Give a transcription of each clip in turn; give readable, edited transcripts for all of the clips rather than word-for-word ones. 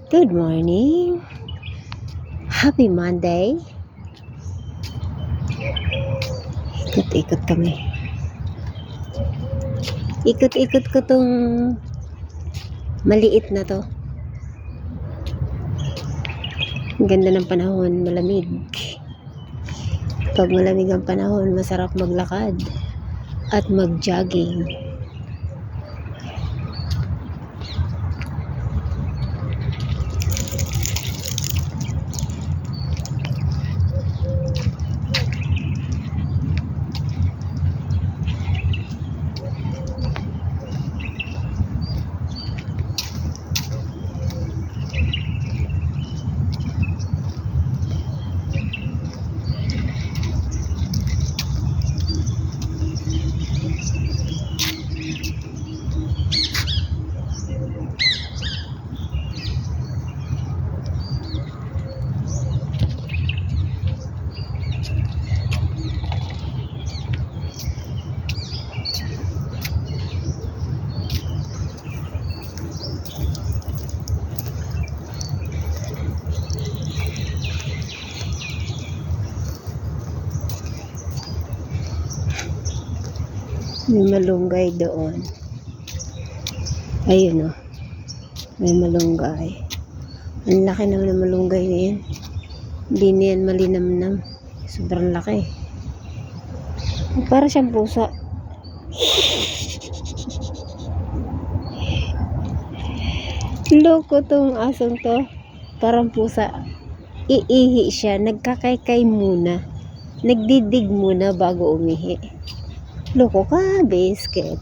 Good morning. Happy Monday. Ikot-ikot kami. Ikot-ikot ko tong maliit na to. Ang ganda ng panahon, malamig. Pag malamig ang panahon, masarap maglakad at mag-jogging. May malunggay doon. Ayun o. May malunggay. Ang laki naman ng malunggay na yan. Hindi na yan malinamnam. Sobrang laki. Para siyang pusa. Loko tong asong to. Parang pusa. Iihi siya. Nagkakaykay muna. Nagdidig muna bago umihi. Loko ka, biscuit.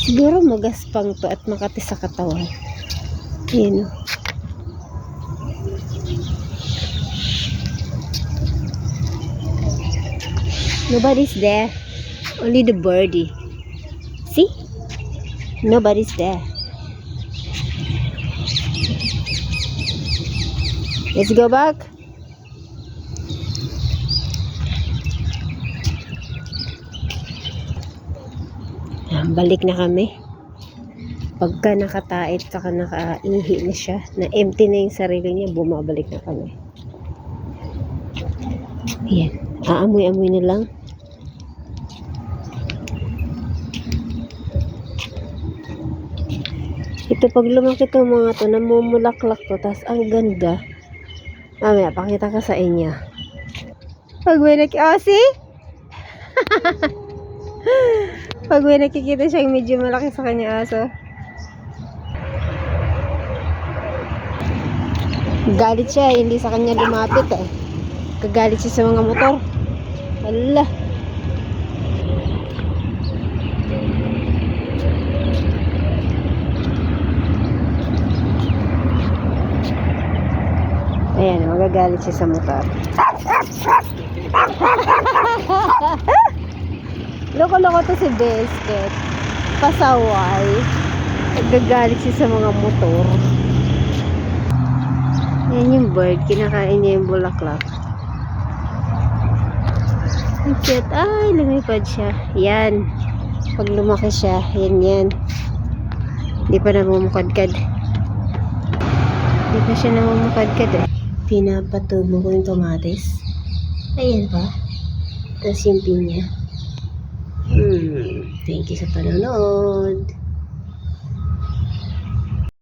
Siguro magaspang to at makati sa katawan. Ayan o. Nobody's there. Only the birdie. See? Nobody's there. Let's go back. Balik na kami. Pagka nakatait, saka nakaihi na siya, na empty na yung sarili niya, bumabalik na kami. Ayan. Aamoy-amoy na lang. Ito pag lumaki itong mga to, namumulaklak to, tas ang ganda. Mamaya, pakita ka sa inyo. Pag may see? Pag may nakikita siyang medyo malaki sa kanya aso. Galit siya, hindi sa kanya lumapit eh. Kagalit siya sa mga motor. Hala. Ayan, magagalit siya sa motor. Loko-loko to si Biscuit. Pasaway. Magagalit siya sa mga motor. Ayan yung bird. Kinakain niya yung bulaklak. Ang cute. Ay, lumipad siya. Yan. Pag lumaki siya, yan. Hindi pa namumukadkad. Hindi pa siya namumukadkad eh. Pinapatubo ko yung tomates. Ayan pa. Tapos yung pinya. Thank you sa panonood.